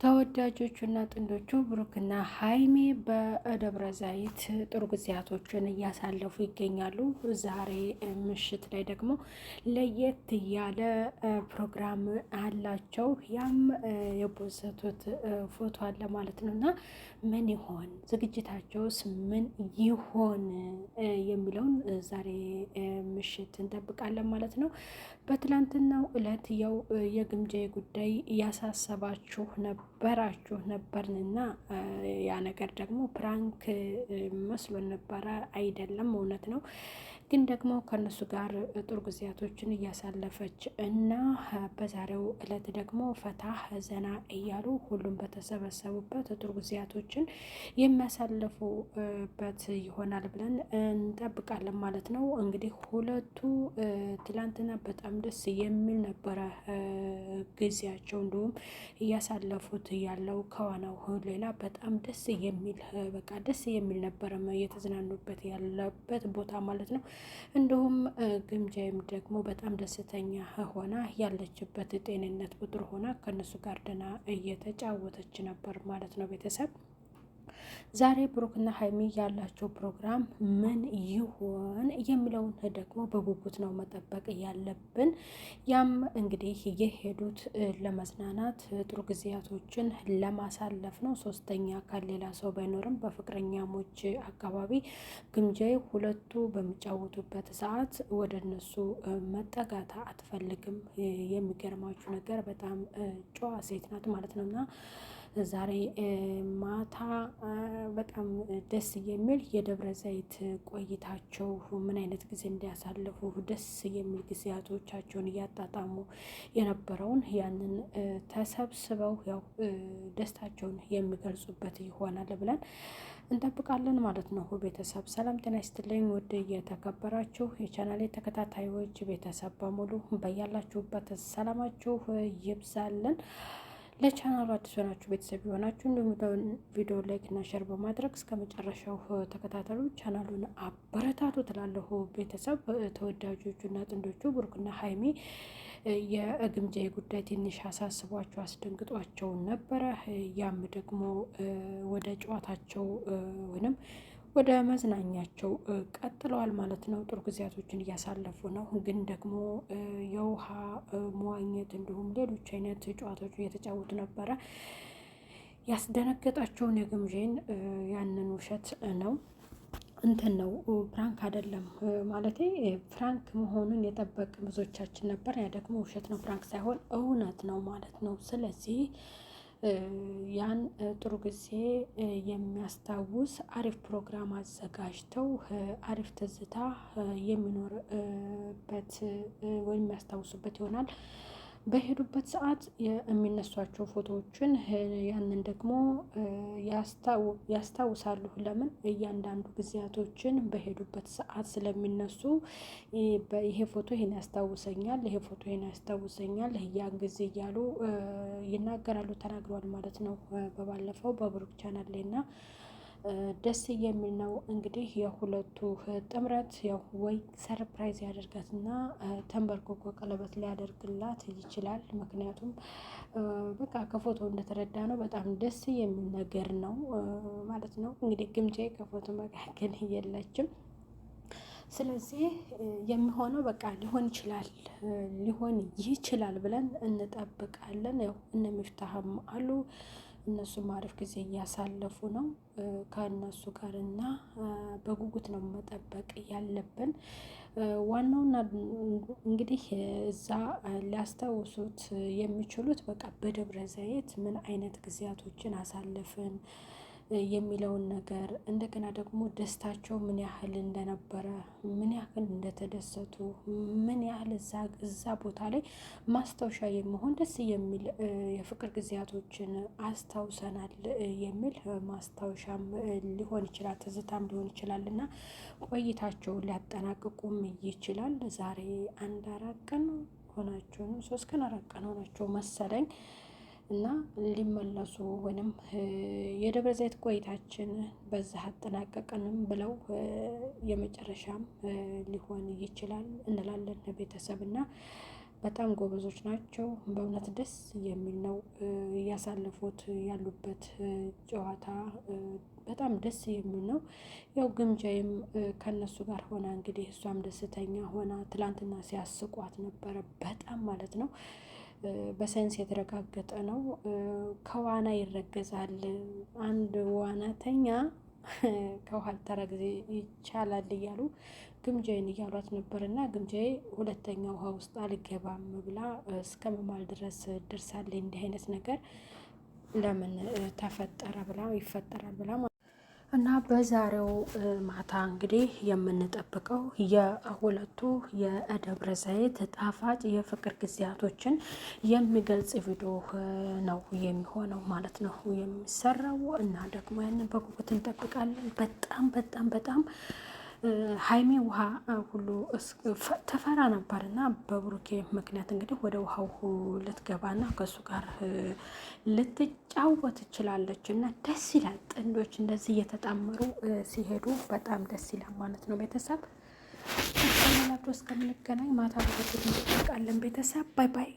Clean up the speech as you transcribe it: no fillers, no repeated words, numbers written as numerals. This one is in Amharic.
ተወዳጆቹና ጥንዶቹ ብሩክና ሀይሚ በደብረ ዘይት ጥሩ ጊዜያቶችን እያሳለፉ ይገኛሉ። ዛሬ ምሽት ላይ ደግሞ ለየት ያለ ፕሮግራም አላቸው። ያም የፖሰቱት ፎቶ አለ ማለት ነው እና ምን ይሆን ዝግጅታቸውስ ምን ይሆን የሚለውን ዛሬ ምሽት እንጠብቃለን ማለት ነው። በትላንትናው እለት ያው የግምጃ ጉዳይ እያሳሰባችሁ ነበራችሁ ነበርንና ያ ነገር ደግሞ ፕራንክ መስሎን ነበረ። አይደለም፣ እውነት ነው። ግን ደግሞ ከነሱ ጋር ጥሩ ጊዜያቶችን እያሳለፈች እና በዛሬው እለት ደግሞ ፈታ ዘና እያሉ ሁሉም በተሰበሰቡበት ጥሩ ጊዜያቶችን የሚያሳልፉበት ይሆናል ብለን እንጠብቃለን ማለት ነው። እንግዲህ ሁለቱ ትላንትና በጣም ደስ የሚል ነበረ ጊዜያቸው፣ እንዲሁም እያሳለፉት ያለው ከዋናው ሌላ በጣም ደስ የሚል በቃ ደስ የሚል ነበረ እየተዝናኑበት ያለበት ቦታ ማለት ነው። እንዲሁም ግምጃይም ደግሞ በጣም ደስተኛ ሆና ያለችበት ጤንነት ቁጥር ሆና ከነሱ ጋር ደህና እየተጫወተች ነበር ማለት ነው። ቤተሰብ ዛሬ ብሩክና ሀይሚ ያላቸው ፕሮግራም ምን ይሆን የሚለውን ደግሞ በጉጉት ነው መጠበቅ ያለብን። ያም እንግዲህ የሄዱት ለመዝናናት ጥሩ ጊዜያቶችን ለማሳለፍ ነው። ሶስተኛ አካል ሌላ ሰው ባይኖርም በፍቅረኛሞች አካባቢ ግምጃዬ ሁለቱ በሚጫወቱበት ሰዓት ወደ እነሱ መጠጋት አትፈልግም። የሚገርማችሁ ነገር በጣም ጨዋ ሴት ናት ማለት ነው እና ዛሬ ማታ በጣም ደስ የሚል የደብረ ዘይት ቆይታቸው ምን አይነት ጊዜ እንዲያሳልፉ ደስ የሚል ጊዜያቶቻቸውን እያጣጣሙ የነበረውን ያንን ተሰብስበው ያው ደስታቸውን የሚገልጹበት ይሆናል ብለን እንጠብቃለን ማለት ነው። ቤተሰብ ሰላም ጤና ይስጥልኝ። ውድ እየተከበራችሁ የቻናሌ ተከታታዮች ቤተሰብ በሙሉ በያላችሁበት ሰላማችሁ ይብዛልን። ለቻናሉ አዲስ ሆናችሁ ቤተሰብ የሆናችሁ እንዲሁም ቪዲዮ ላይክ እና ሼር በማድረግ እስከ መጨረሻው ተከታተሉ፣ ቻናሉን አበረታቱ ትላለሁ። ቤተሰብ ተወዳጆቹ እና ጥንዶቹ ብሩክና ሀይሚ የግምጃ ጉዳይ ትንሽ አሳስቧቸው አስደንግጧቸው ነበረ። ያም ደግሞ ወደ ጨዋታቸው ወይም ወደ መዝናኛቸው ቀጥለዋል ማለት ነው። ጥሩ ጊዜያቶችን እያሳለፉ ነው። ግን ደግሞ የውሃ መዋኘት እንዲሁም ሌሎች አይነት ጨዋታዎች እየተጫወቱ ነበረ። ያስደነገጣቸውን የግምዣን ያንን ውሸት ነው እንትን ነው ፕራንክ አይደለም ማለት ፕራንክ መሆኑን የጠበቅ ብዙዎቻችን ነበር። ያ ደግሞ ውሸት ነው፣ ፕራንክ ሳይሆን እውነት ነው ማለት ነው። ስለዚህ ያን ጥሩ ጊዜ የሚያስታውስ አሪፍ ፕሮግራም አዘጋጅተው አሪፍ ትዝታ የሚኖርበት ወይም የሚያስታውሱበት ይሆናል። በሄዱበት ሰዓት የሚነሷቸው ፎቶዎችን ያንን ደግሞ ያስታውሳሉ። ለምን እያንዳንዱ ጊዜያቶችን በሄዱበት ሰዓት ስለሚነሱ ይሄ ፎቶ ይሄን ያስታውሰኛል፣ ይሄ ፎቶ ይሄን ያስታውሰኛል ያን ጊዜ እያሉ ይናገራሉ፣ ተናግረዋል ማለት ነው በባለፈው በብሩክ ቻናል ላይ እና ደስ የሚል ነው። እንግዲህ የሁለቱ ጥምረት ያው ወይ ሰርፕራይዝ ያደርጋትና ተንበርክኮ ቀለበት ሊያደርግላት ይችላል። ምክንያቱም በቃ ከፎቶ እንደተረዳ ነው በጣም ደስ የሚል ነገር ነው ማለት ነው። እንግዲህ ግምጃዬ ከፎቶ መካከል የለችም። ስለዚህ የሚሆነው በቃ ሊሆን ይችላል ብለን እንጠብቃለን። ያው እነ ሚፍታህም አሉ፣ እነሱም አሪፍ ጊዜ እያሳለፉ ነው ከእነሱ ጋር እና በጉጉት ነው መጠበቅ ያለብን። ዋናውና እንግዲህ እዛ ሊያስታውሱት የሚችሉት በቃ በደብረ ዘይት ምን አይነት ጊዜያቶችን አሳለፍን የሚለውን ነገር እንደገና ደግሞ ደስታቸው ምን ያህል እንደነበረ፣ ምን ያህል እንደተደሰቱ፣ ምን ያህል እዛ ቦታ ላይ ማስታወሻ የሚሆን ደስ የሚል የፍቅር ጊዜያቶችን አስታውሰናል የሚል ማስታወሻም ሊሆን ይችላል፣ ትዝታም ሊሆን ይችላል እና ቆይታቸውን ሊያጠናቅቁም ይችላል። ዛሬ 4 ቀን ሆናቸው፣ 3 ቀን 4 ቀን ሆናቸው መሰለኝ እና ሊመለሱ ወይም የደብረ ዘይት ቆይታችን በዛ አጠናቀቅንም ብለው የመጨረሻም ሊሆን ይችላል እንላለን ቤተሰብ እና በጣም ጎበዞች ናቸው። በእውነት ደስ የሚል ነው እያሳለፉት ያሉበት ጨዋታ በጣም ደስ የሚል ነው። ያው ግምጃዬም ከነሱ ጋር ሆና እንግዲህ እሷም ደስተኛ ሆና ትላንትና ሲያስቋት ነበረ በጣም ማለት ነው። በሳይንስ የተረጋገጠ ነው። ከዋና ይረገዛል አንድ ዋናተኛ ከውሃ ልተረግዜ ይቻላል እያሉ ግምጃዬን እያሏት ነበር። እና ግምጃዬ ሁለተኛ ውሃ ውስጥ አልገባም ብላ እስከ መማል ድረስ ደርሳለች። እንዲህ አይነት ነገር ለምን ተፈጠረ ብላ ይፈጠራል ብላ እና በዛሬው ማታ እንግዲህ የምንጠብቀው የሁለቱ የደብረ ዘይት ጣፋጭ የፍቅር ጊዜያቶችን የሚገልጽ ቪዲዮ ነው የሚሆነው ማለት ነው የሚሰራው። እና ደግሞ ያንን በጉጉት እንጠብቃለን። በጣም በጣም በጣም ሀይሚ ውሃ ሁሉ ተፈራ ነበር እና በብሩኬ ምክንያት እንግዲህ ወደ ውሃው ልትገባና ከእሱ ጋር ልትጫወት ትችላለች። እና ደስ ይላል። ጥንዶች እንደዚህ እየተጣመሩ ሲሄዱ በጣም ደስ ይላል ማለት ነው። ቤተሰብ እስከምንገናኝ ማታ በጉጉት እንጠብቃለን። ቤተሰብ ባይ ባይ።